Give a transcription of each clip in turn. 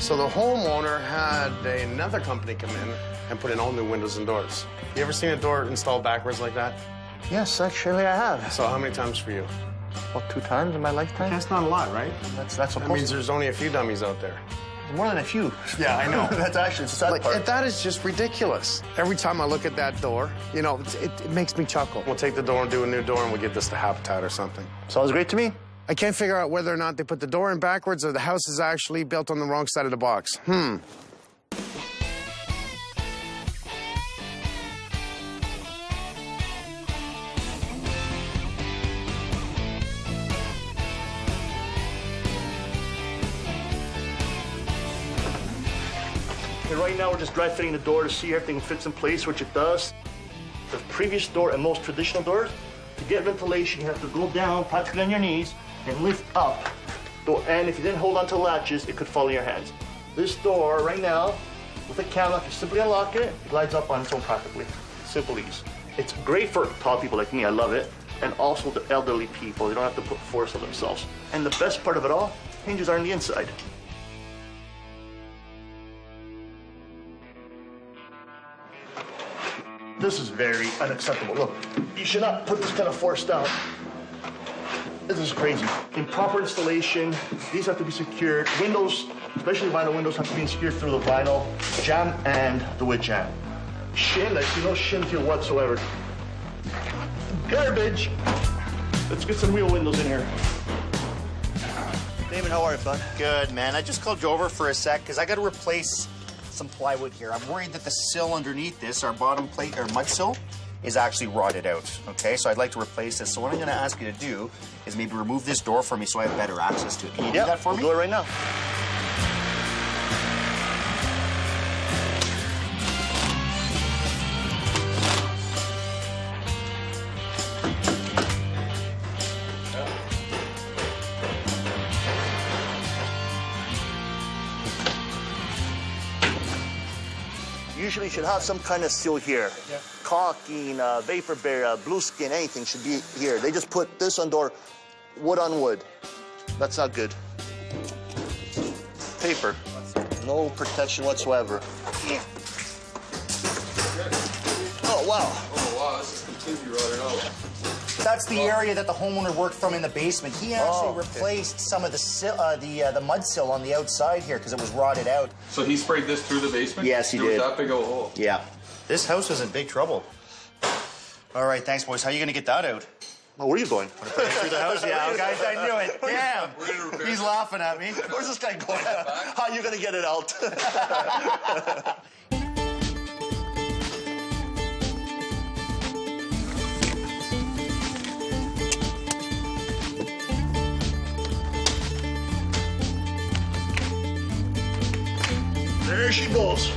So the homeowner had another company come in and put in all new windows and doors. You ever seen a door installed backwards like that? Yes, actually I have. So how many times for you? Well, 2 times in my lifetime. That's not a lot, right? That's That means there's only a few dummies out there. more than a few. Yeah, I know. That's actually the sad part. That is just ridiculous. Every time I look at that door, you know, it makes me chuckle. We'll take the door and do a new door, and we'll get this to Habitat or something. Sounds great to me. I can't figure out whether or not they put the door in backwards or the house is actually built on the wrong side of the box. And right now, we're just dry fitting the door to see everything fits in place, which it does. The previous door and most traditional doors, to get ventilation, you have to go down practically on your knees and lift up. And if you didn't hold on to latches, it could fall in your hands. This door right now, with a camera, you simply unlock it, it glides up on its own practically. Simple ease. It's great for tall people like me, I love it. And also the elderly people, they don't have to put force on themselves. And the best part of it all, hinges are on the inside. This is very unacceptable. Look, you should not put this kind of force down. This is crazy. Improper installation, these have to be secured. Windows, especially vinyl windows, have to be secured through the vinyl jamb and the wood jamb. Shim, I see no shim feel whatsoever. Garbage. Let's get some real windows in here. Damon, how are you, bud? Good, man. I just called you over for a sec because I got to replace some plywood here. I'm worried that the sill underneath this, our bottom plate or mud sill, is actually rotted out. Okay, so I'd like to replace this. So what I'm going to ask you to do is maybe remove this door for me so I have better access to it. Can you do that for me? We'll do it right now. Usually you should have some kind of seal here. Yeah. Caulking, vapor barrier, blue skin, anything should be here. They just put this on door, wood on wood. That's not good. Paper. No protection whatsoever. Yeah. Oh, wow. Oh, wow, this is completely rotted out. That's the area that the homeowner worked from in the basement. He actually replaced some of the mud sill on the outside here because it was rotted out. So he sprayed this through the basement? Yes, he did. There was that big old hole? Yeah. This house is in big trouble. All right, thanks, boys. How are you going to get that out? Oh, where are you going? Through the house? Yeah, guys, I knew it. Damn. He's laughing at me. Where's this guy going? How are you going to get it out? There she goes.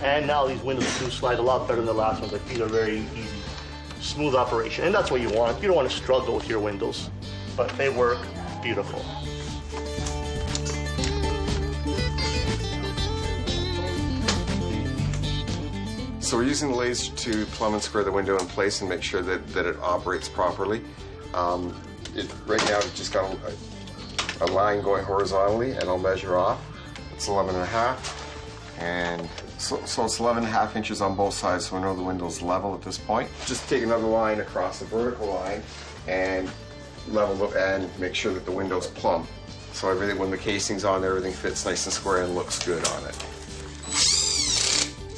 And now these windows do slide a lot better than the last ones. Like, these are very easy, smooth operation. And that's what you want. You don't want to struggle with your windows, but they work beautiful. So we're using the laser to plumb and square the window in place and make sure that it operates properly. Right now, it's just got a line going horizontally, and I'll measure off. It's 11.5, and so it's 11.5 inches on both sides, so we know the window's level at this point. Just take another line across the vertical line and level it and make sure that the window's plumb. So everything, when the casing's on there, everything fits nice and square and looks good on it.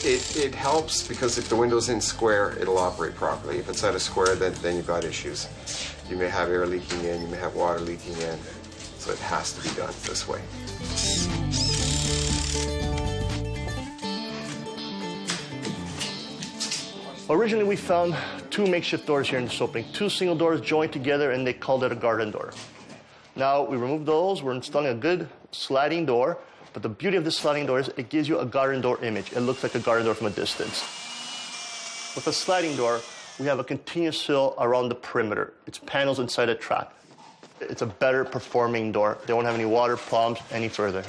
It helps because if the window's in square, it'll operate properly. If it's out of square, then you've got issues. You may have air leaking in, you may have water leaking in, so it has to be done this way. Originally, we found 2 makeshift doors here in this opening. 2 single doors joined together, and they called it a garden door. Now, we removed those. We're installing a good sliding door. But the beauty of this sliding door is it gives you a garden door image. It looks like a garden door from a distance. With a sliding door, we have a continuous sill around the perimeter. It's panels inside a track. It's a better performing door. They won't have any water problems any further.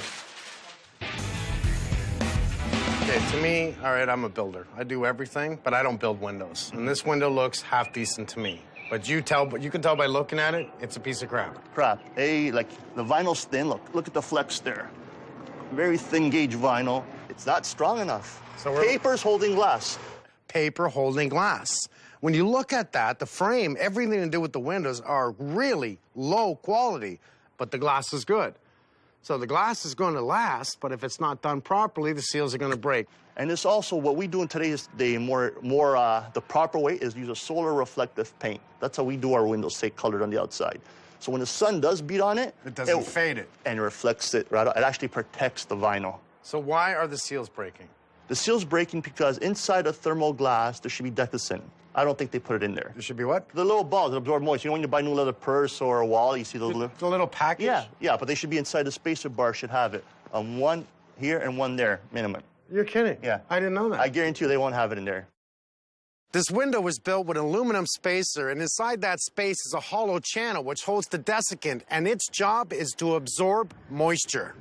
Okay, to me, all right, I'm a builder. I do everything, but I don't build windows. And this window looks half decent to me. But you can tell by looking at it, it's a piece of crap. Crap. Hey, like the vinyl's thin. Look at the flex there. Very thin gauge vinyl. It's not strong enough. So paper's holding glass. Paper holding glass. When you look at that, the frame, everything to do with the windows are really low quality, but the glass is good. So the glass is going to last, but if it's not done properly, the seals are going to break. And it's also what we do in today's day the proper way is use a solar reflective paint. That's how we do our windows, stay colored on the outside. So when the sun does beat on it, it doesn't fade it. And reflects it right out. It actually protects the vinyl. So why are the seals breaking? The seal's breaking because inside a thermal glass, there should be decicent. I don't think they put it in there. There should be what? The little balls that absorb moisture. You know when you buy a new leather purse or a wallet, you see those the little package? Yeah, but they should be inside the spacer bar, should have it. One here and one there, minimum. You're kidding? Yeah. I didn't know that. I guarantee you they won't have it in there. This window was built with an aluminum spacer, and inside that space is a hollow channel which holds the desiccant, and its job is to absorb moisture.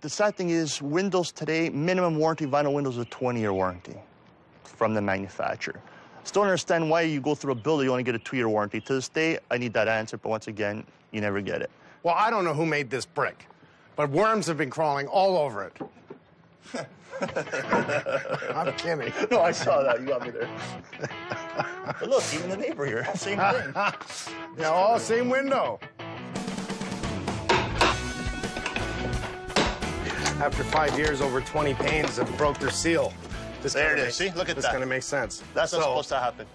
The sad thing is, windows today, minimum warranty vinyl windows, a 20-year warranty from the manufacturer. Still don't understand why you go through a builder, you only get a 2-year warranty. To this day, I need that answer, but once again, you never get it. Well, I don't know who made this brick, but worms have been crawling all over it. I'm kidding. No, I saw that. You got me there. But look, even the neighbor here, same thing. Yeah, all same window. After 5 years, over 20 panes have broke their seal. There it is. See, look at that. This is going to make sense. That's not supposed to happen.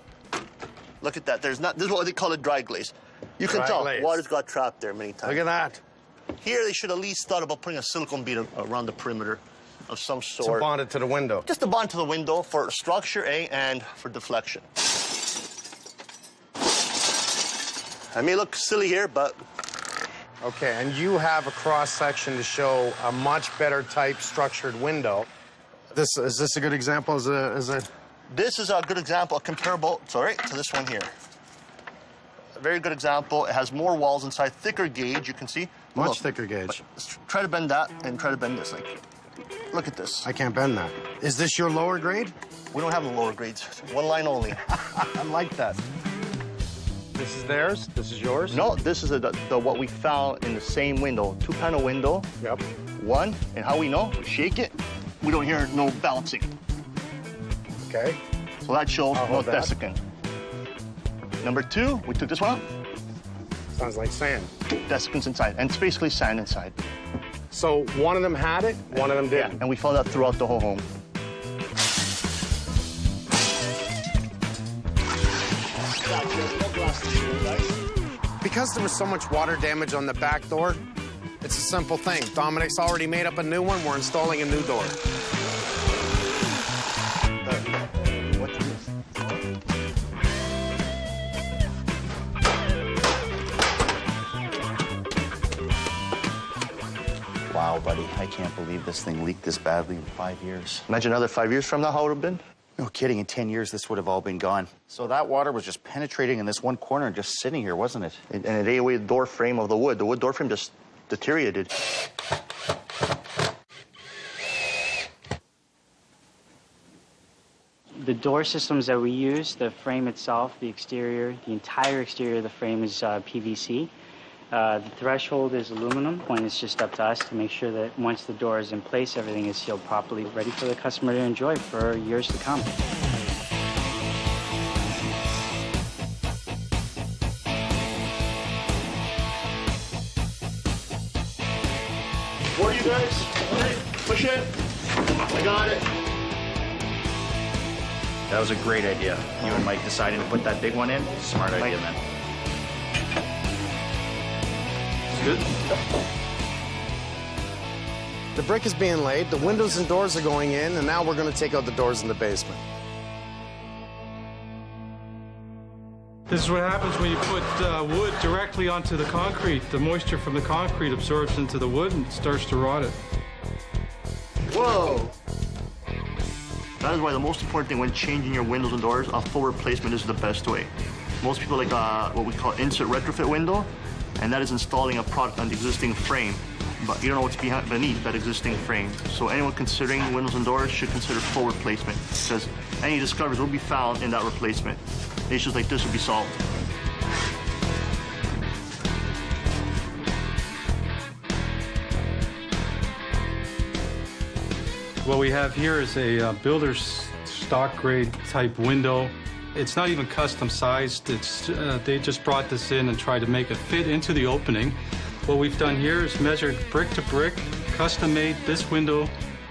Look at that. This is what they call a dry glaze. You can tell water's got trapped there many times. Look at that. Here, they should at least thought about putting a silicone bead around the perimeter of some sort. To bond it to the window. Just to bond to the window for structure, and for deflection. I may look silly here, but... Okay, and you have a cross-section to show a much better type structured window. Is this a good example? This is a good example, comparable, to this one here. A very good example. It has more walls inside, thicker gauge, you can see. Much thicker gauge. Try to bend that and try to bend this. Look at this. I can't bend that. Is this your lower grade? We don't have the lower grades. One line only. I like that. This is theirs? This is yours? No, this is what we found in the same window. 2-panel window. Yep. One, and how we know? We shake it. We don't hear no bouncing. Okay. So that shows no desiccant. Number 2, we took this one out. Sounds like sand. Desiccant's inside, and it's basically sand inside. So one of them had it, one of them didn't. Yeah, and we found that throughout the whole home. Because there was so much water damage on the back door, it's a simple thing. Dominic's already made up a new one. We're installing a new door. What's this? Wow, buddy, I can't believe this thing leaked this badly in 5 years. Imagine another 5 years from now, how it would have been? No kidding, in 10 years, this would have all been gone. So that water was just penetrating in this one corner and just sitting here, wasn't it? And it ate away the door frame of the wood. The wood door frame just deteriorated. The door systems that we use, the frame itself, the exterior, the entire exterior of the frame is PVC. The threshold is aluminum, and it's just up to us to make sure that once the door is in place, everything is sealed properly, ready for the customer to enjoy for years to come. What are you guys? All right, push it. I got it. That was a great idea. You and Mike deciding to put that big one in? Smart idea, man. Good. The brick is being laid, the windows and doors are going in, and now we're going to take out the doors in the basement. This is what happens when you put wood directly onto the concrete. The moisture from the concrete absorbs into the wood and starts to rot it. Whoa! That is why the most important thing when changing your windows and doors, a full replacement is the best way. Most people like what we call insert retrofit window, and that is installing a product on the existing frame. but you don't know what's beneath that existing frame. So anyone considering windows and doors should consider full replacement, because any discoveries will be found in that replacement. Issues like this will be solved. What we have here is a builder's stock grade type window. It's not even custom sized. They just brought this in and tried to make it fit into the opening. What we've done here is measured brick to brick, custom made this window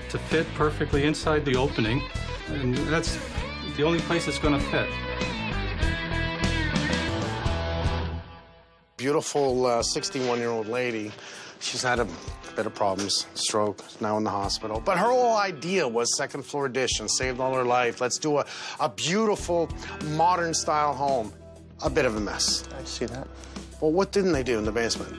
to fit perfectly inside the opening. And that's the only place it's going to fit. Beautiful 61-year-old lady. She's had a bit of problems, stroke, now in the hospital. But her whole idea was second floor addition, saved all her life. Let's do a beautiful, modern style home. A bit of a mess. I see that. Well, what didn't they do in the basement?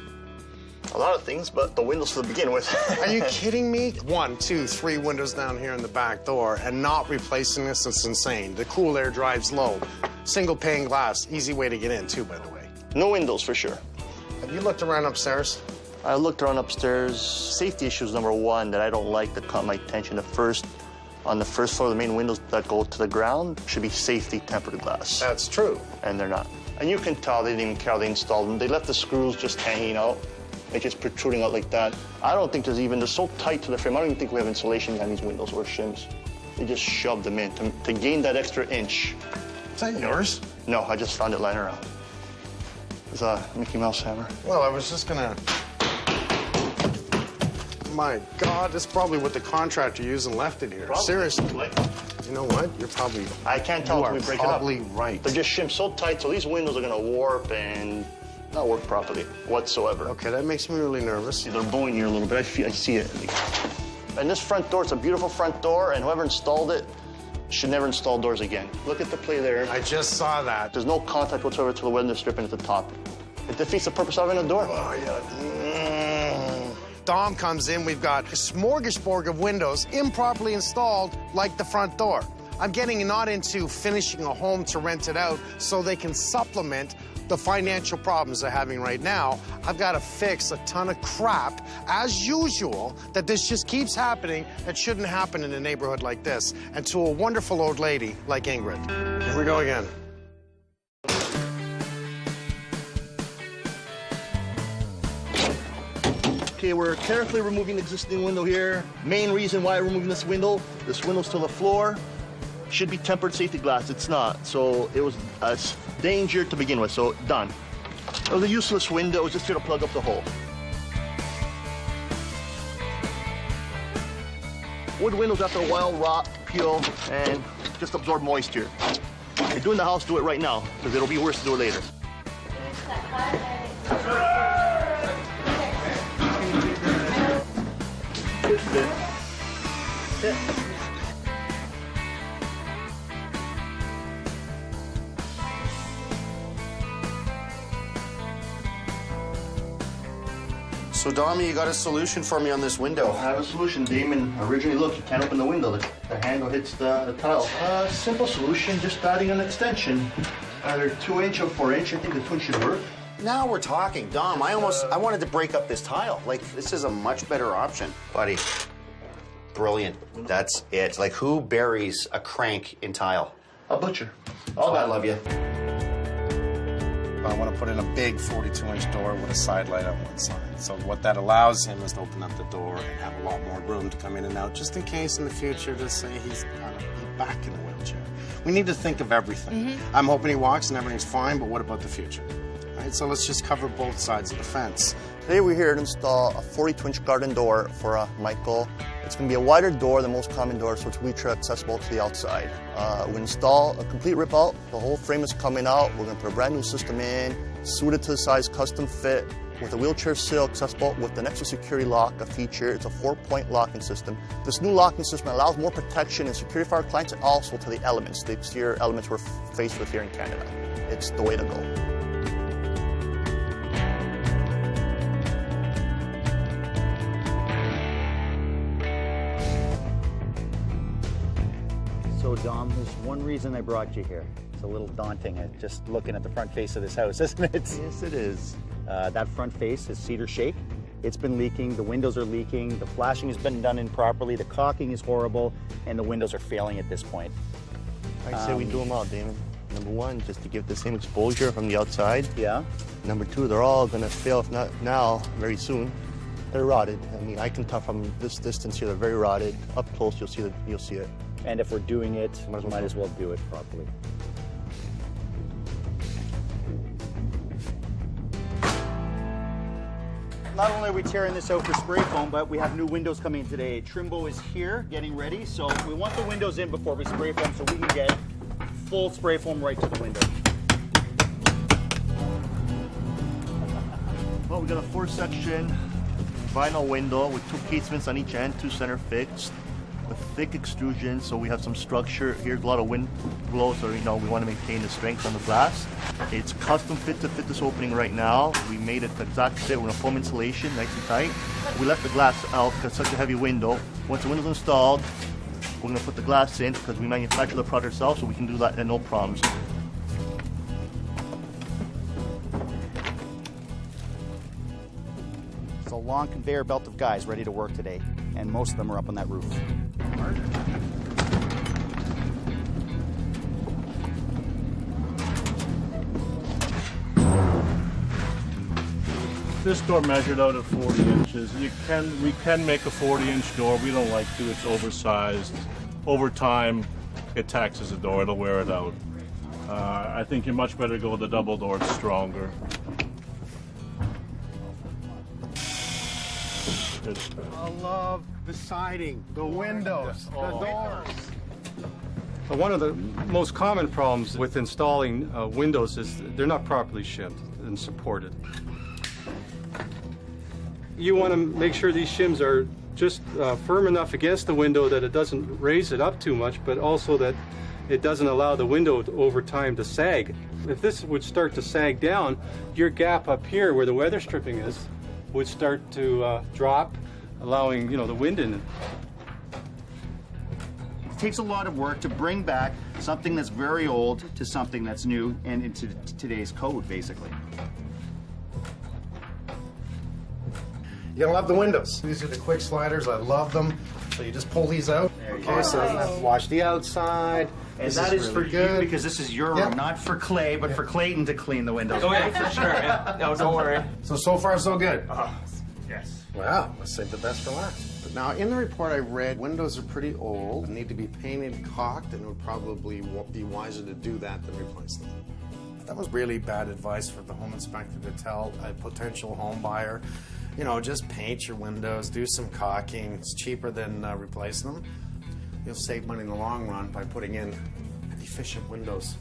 A lot of things, but the windows to begin with. Are you kidding me? 1, 2, 3 windows down here in the back door and not replacing this, it's insane. The cool air drives low. Single pane glass, easy way to get in too, by the way. No windows for sure. Have you looked around upstairs? I looked around upstairs. Safety issues number one that I don't like that caught my attention. On the first floor, the main windows that go to the ground should be safety tempered glass. That's true. And they're not. And you can tell they didn't even care how they installed them. They left the screws just hanging out. They're just protruding out like that. I don't think they're so tight to the frame. I don't even think we have insulation behind these windows or shims. They just shoved them in to gain that extra inch. Is that yours? No, I just found it lying around. It's a Mickey Mouse hammer. Well, I was just gonna... My God, that's probably what the contractor used and left it here. Probably. Seriously. You know what? You're probably... I can't tell until we break it up. Probably right. They're just shimmed so tight, so these windows are gonna warp and not work properly whatsoever. Okay, that makes me really nervous. See, they're bowing here a little bit. I see it. And this front door, it's a beautiful front door, and whoever installed it should never install doors again. Look at the play there. I just saw that. There's no contact whatsoever to the window stripping at the top. It defeats the purpose of having a door. Oh, yeah. Dom comes in, we've got a smorgasbord of windows improperly installed like the front door. I'm getting not into finishing a home to rent it out so they can supplement the financial problems they're having right now. I've got to fix a ton of crap, as usual, that this just keeps happening that shouldn't happen in a neighborhood like this, and to a wonderful old lady like Ingrid. Here we go again. Okay, we're carefully removing the existing window here. Main reason why we're removing this window's to the floor. Should be tempered safety glass, it's not. So it was a danger to begin with, so done. It was a useless window, it was just here to plug up the hole. Wood windows after a while rot, peel, and just absorb moisture. If you're doing the house, do it right now, because it'll be worse to do it later. So, Dami, you got a solution for me on this window? I have a solution, Damon. Originally, look, you can't open the window. The handle hits the tile. Simple solution, just adding an extension. Either 2-inch or 4-inch. I think the 2-inch should work. Now we're talking. Dom, I wanted to break up this tile. Like, this is a much better option. Buddy, brilliant. That's it. Like, who buries a crank in tile? A butcher. Oh, I love you. I want to put in a big 42-inch door with a side light on one side. So what that allows him is to open up the door and have a lot more room to come in and out, just in case in the future to say he's gonna be back in a wheelchair. We need to think of everything. I'm hoping he walks and everything's fine, but what about the future? All right, so let's just cover both sides of the fence. Today we're here to install a 42-inch garden door for Michael. It's going to be a wider door than most common doors, so it's wheelchair accessible to the outside. We install a complete rip out. The whole frame is coming out. We're going to put a brand new system in, suited to the size, custom fit, with a wheelchair sill accessible with an extra security lock, a feature. It's a 4-point locking system. This new locking system allows more protection and security for our clients and also to the elements, the exterior elements we're faced with here in Canada. It's the way to go. So, Dom, there's one reason I brought you here. It's a little daunting, just looking at the front face of this house, isn't it? Yes, it is. That front face is cedar shake. It's been leaking, the windows are leaking, the flashing has been done improperly, the caulking is horrible, and the windows are failing at this point. I say we do them all, Damon. Number one, just to give the same exposure from the outside. Yeah? Number two, they're all gonna fail, if not now, very soon. They're rotted. I mean, I can tell from this distance here, they're very rotted. Up close, you'll see it. And if we're doing it, we might as well do it properly. Not only are we tearing this out for spray foam, but we have new windows coming in today. Trimbo is here, getting ready, so we want the windows in before we spray foam so we can get full spray foam right to the window. Well, we got a 4-section vinyl window with 2 casements on each end, 2 center fixed, with thick extrusion, so we have some structure. Here's a lot of wind blow, so we want to maintain the strength on the glass. It's custom fit to fit this opening right now. We made it the exact fit with a foam insulation, nice and tight. We left the glass out because it's such a heavy window. Once the window's installed, we're going to put the glass in because we manufacture the product ourselves, so we can do that and no problems. It's a long conveyor belt of guys ready to work today, and most of them are up on that roof. This door measured out at 40 inches. We can make a 40-inch door. We don't like to. It's oversized. Over time, it taxes the door. It'll wear it out. I think you're much better to go with the double door. It's stronger. I love the siding, the windows, the doors. One of the most common problems with installing windows is they're not properly shimmed and supported. You want to make sure these shims are just firm enough against the window that it doesn't raise it up too much, but also that it doesn't allow the window over time to sag. If this would start to sag down, your gap up here where the weather stripping is would start to drop, allowing the wind in it. It takes a lot of work to bring back something that's very old to something that's new and into today's code, basically. You're gonna love the windows. These are the quick sliders. I love them. So you just pull these out. Okay, so you have to wash the outside. And that is for you because this is your room, not for Clay, but for Clayton to clean the windows. Oh yeah, for sure. Yeah. No, don't worry. So far so good. Yes. Wow, let's save the best for last. But now, in the report I read, windows are pretty old, need to be painted, caulked, and it would probably be wiser to do that than replace them. That was really bad advice for the home inspector to tell a potential home buyer. Just paint your windows, do some caulking. It's cheaper than replacing them. You'll save money in the long run by putting in efficient windows.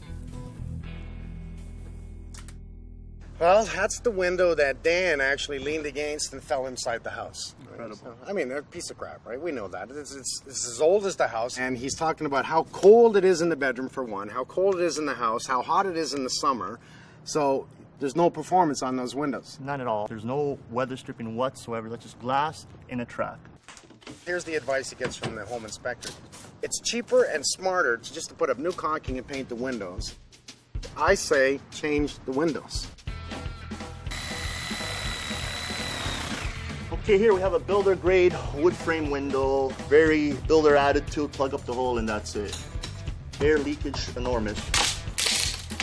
Well, that's the window that Dan actually leaned against and fell inside the house. Incredible. So, I mean, they're a piece of crap, right? We know that. It's as old as the house. And he's talking about how cold it is in the bedroom, for one, how cold it is in the house, how hot it is in the summer. So there's no performance on those windows. None at all. There's no weather stripping whatsoever. That's just glass in a track. Here's the advice he gets from the home inspector. It's cheaper and smarter just to put up new caulking and paint the windows. I say change the windows. Okay, here we have a builder grade wood frame window. Very builder attitude, plug up the hole and that's it. Air leakage enormous.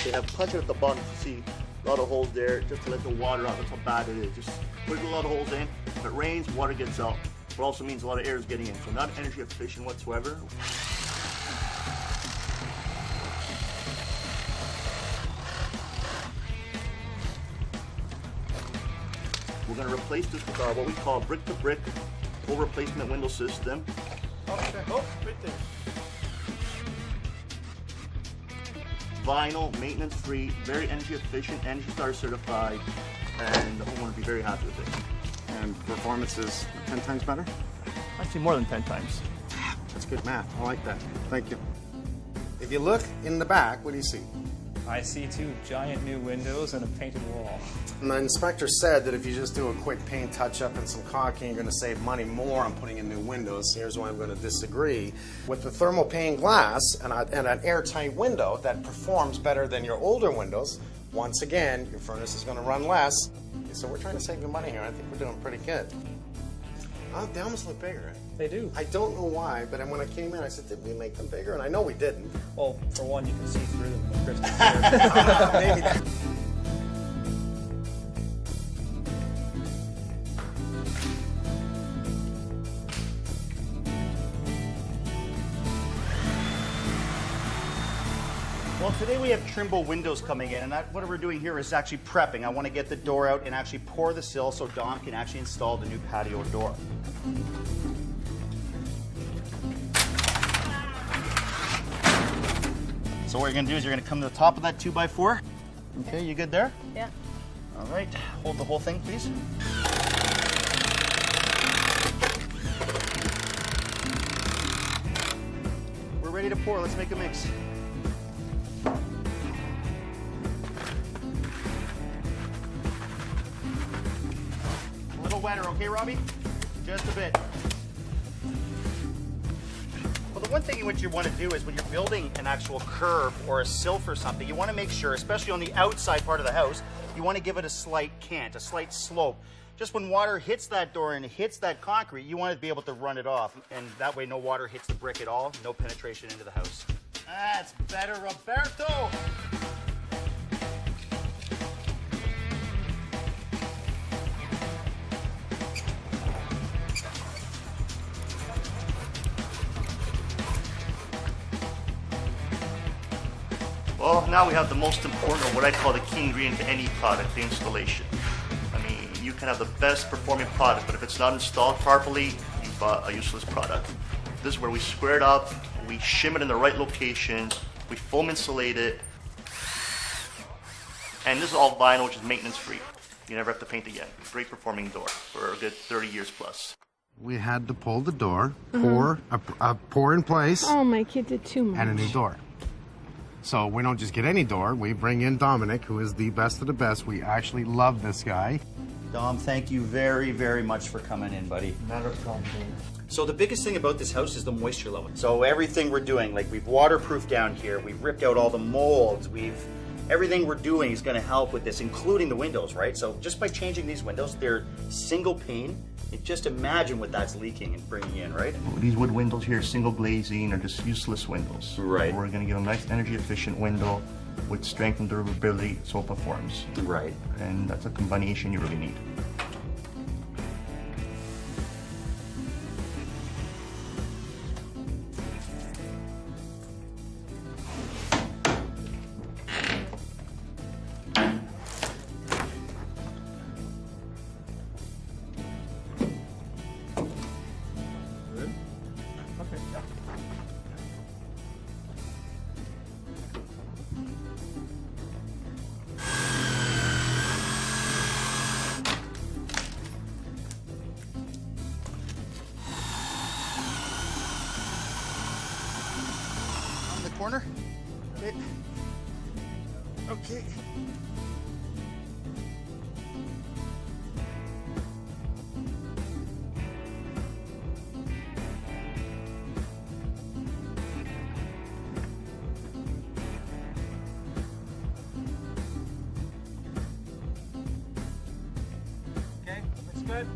They have punched it at the bottom to see a lot of holes there just to let the water out. That's how bad it is. Just put a lot of holes in. If it rains, water gets out. It also means a lot of air is getting in. So not energy efficient whatsoever. We're going to replace this with our what we call brick-to-brick full replacement window system. Okay. Oh, right there. Vinyl, maintenance-free, very energy efficient, Energy Star certified, and the homeowner will be very happy with it. And performance is 10 times better? I'd say more than 10 times. That's good math. I like that. Thank you. If you look in the back, what do you see? I see 2 giant new windows and a painted wall. And the inspector said that if you just do a quick paint touch-up and some caulking, you're going to save money more on putting in new windows. Here's why I'm going to disagree. With the thermal pane glass and an airtight window that performs better than your older windows, once again, your furnace is going to run less. So we're trying to save you money here. I think we're doing pretty good. Oh, they almost look bigger. They do. I don't know why, but when I came in, I said, did we make them bigger? And I know we didn't. Well, for one, you can see through them. Crystal clear. Maybe that. Well, today we have Trimbo windows coming in, and what we're doing here is actually prepping. I want to get the door out and actually pour the sill so Dom can actually install the new patio door. So what you're going to do is you're going to come to the top of that 2x4. Okay, you good there? Yeah. All right, hold the whole thing, please. We're ready to pour. Let's make a mix. A little wetter, okay, Robbie? Just a bit. Well, the one thing what you want to do is when you're building an actual curb or a sill for something, you want to make sure, especially on the outside part of the house, you want to give it a slight cant, a slight slope. Just when water hits that door and it hits that concrete, you want to be able to run it off. And that way no water hits the brick at all, no penetration into the house. That's better, Roberto! Well, now we have the most important, or what I call the key ingredient to any product, the installation. I mean, you can have the best performing product, but if it's not installed properly, you've bought a useless product. This is where we square it up, we shim it in the right locations, we foam insulate it, and this is all vinyl, which is maintenance free. You never have to paint again. Great performing door for a good 30 years plus. We had to pull the door, pour in place, Oh, my kid did too much. and a new door. So we don't just get any door. We bring in Dominic, who is the best of the best. We actually love this guy. Dom, thank you very, very much for coming in, buddy. Not a problem. So the biggest thing about this house is the moisture level. So everything we're doing, like we've waterproofed down here, we've ripped out all the molds, everything we're doing is gonna help with this, including the windows, right? So just by changing these windows, they're single pane. Just imagine what that's leaking and bringing in, right? These wood windows here, single glazing, are just useless windows. Right. We're going to give a nice energy efficient window with strength and durability, so it performs. Right. And that's a combination you really need. Corner. Okay. Okay. Okay, looks good.